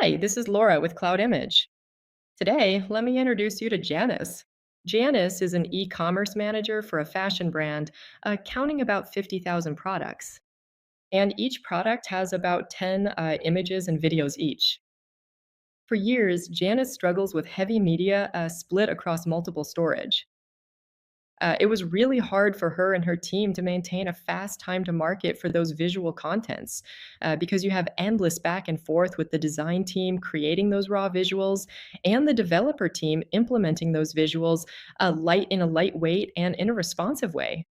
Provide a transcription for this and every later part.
Hi, this is Laura with Cloudimage. Today, let me introduce you to Janice. Janice is an e commerce manager for a fashion brand, counting about 50,000 products. And each product has about 10 images and videos each. For years, Janice struggles with heavy media split across multiple storage. It was really hard for her and her team to maintain a fast time to market for those visual contents because you have endless back and forth with the design team creating those raw visuals and the developer team implementing those visuals in a lightweight and in a responsive way.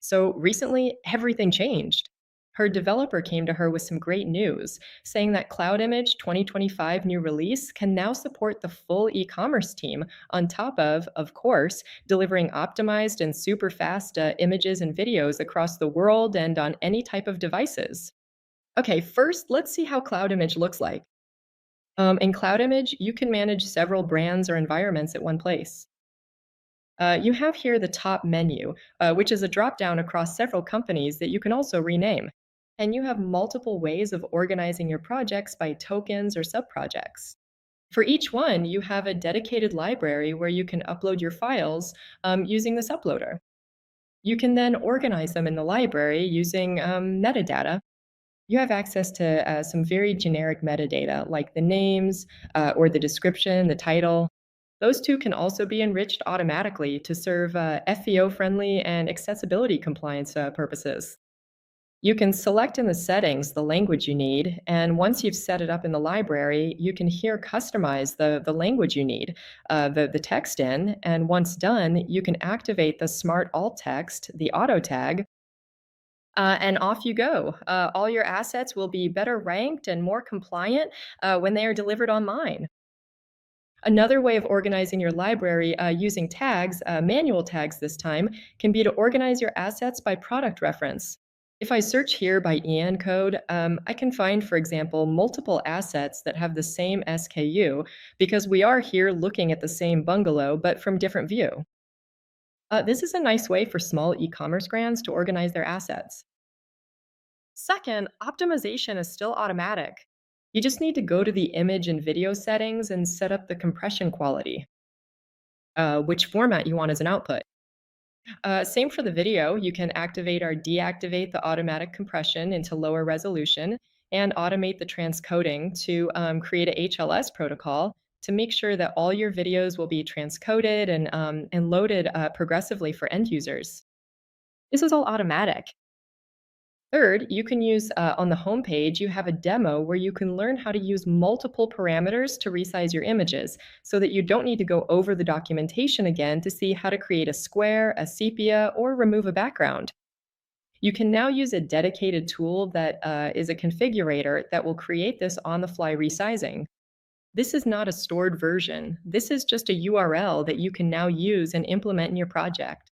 So recently, everything changed. Her developer came to her with some great news, saying that Cloudimage 2025 new release can now support the full e commerce team, on top of course, delivering optimized and super fast images and videos across the world and on any type of devices. Okay, first, let's see how Cloudimage looks like. In Cloudimage, you can manage several brands or environments at one place. You have here the top menu, which is a drop down across several companies that you can also rename. And you have multiple ways of organizing your projects by tokens or subprojects. For each one, you have a dedicated library where you can upload your files using this uploader. You can then organize them in the library using metadata. You have access to some very generic metadata like the names or the description, the title. Those two can also be enriched automatically to serve FEO friendly and accessibility compliance purposes. You can select in the settings the language you need, and once you've set it up in the library, you can here customize the language you need, the text in, and once done, you can activate the smart alt text, the auto tag, and off you go. All your assets will be better ranked and more compliant when they are delivered online. Another way of organizing your library using tags, manual tags this time, can be to organize your assets by product reference. If I search here by EN code, I can find, for example, multiple assets that have the same SKU because we are here looking at the same bungalow but from different view. This is a nice way for small e-commerce brands to organize their assets. Second, optimization is still automatic. You just need to go to the image and video settings and set up the compression quality, which format you want as an output. Same for the video. You can activate or deactivate the automatic compression into lower resolution and automate the transcoding to create a HLS protocol to make sure that all your videos will be transcoded and loaded progressively for end users. This is all automatic. Third, you can use on the homepage, you have a demo where you can learn how to use multiple parameters to resize your images so that you don't need to go over the documentation again to see how to create a square, a sepia, or remove a background. You can now use a dedicated tool that is a configurator that will create this on the fly resizing. This is not a stored version. This is just a URL that you can now use and implement in your project.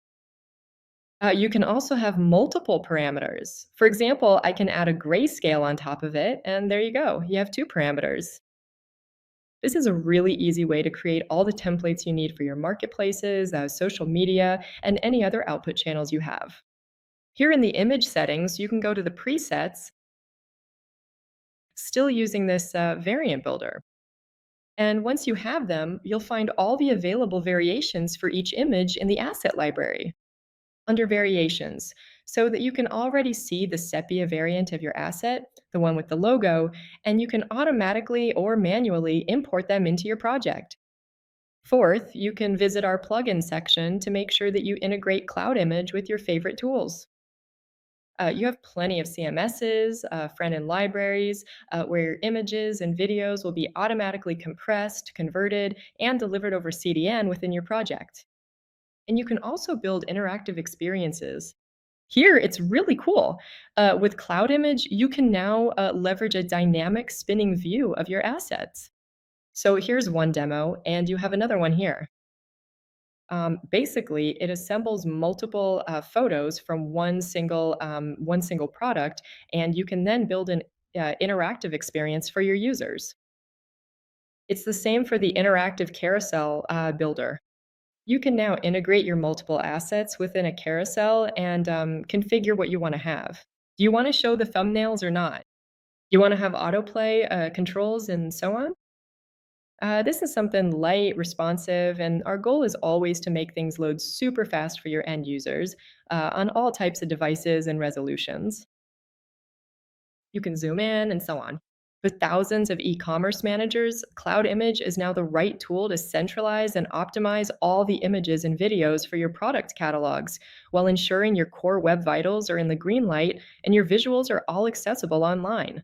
You can also have multiple parameters. For example, I can add a grayscale on top of it, and there you go. You have two parameters. This is a really easy way to create all the templates you need for your marketplaces, social media, and any other output channels you have. Here in the image settings, you can go to the presets, still using this variant builder. And once you have them, you'll find all the available variations for each image in the asset library under variations so that you can already see the sepia variant of your asset, the one with the logo, and you can automatically or manually import them into your project. Fourth, you can visit our plugin section to make sure that you integrate Cloudimage with your favorite tools. You have plenty of CMSs, front-end libraries, where your images and videos will be automatically compressed, converted, and delivered over CDN within your project. And you can also build interactive experiences. Here, it's really cool. With Cloudimage, you can now leverage a dynamic spinning view of your assets. So here's one demo, and you have another one here. Basically, it assembles multiple photos from one single product, and you can then build an interactive experience for your users. It's the same for the interactive carousel builder. You can now integrate your multiple assets within a carousel and configure what you want to have. Do you want to show the thumbnails or not? You want to have autoplay controls and so on? This is something light, responsive, and our goal is always to make things load super fast for your end users on all types of devices and resolutions. You can zoom in and so on. With thousands of e commerce managers, Cloud Image is now the right tool to centralize and optimize all the images and videos for your product catalogs while ensuring your core web vitals are in the green light and your visuals are all accessible online.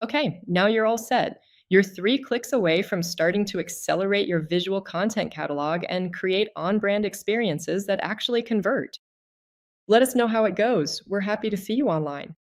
Okay, now you're all set. You're 3 clicks away from starting to accelerate your visual content catalog and create on brand experiences that actually convert. Let us know how it goes. We're happy to see you online.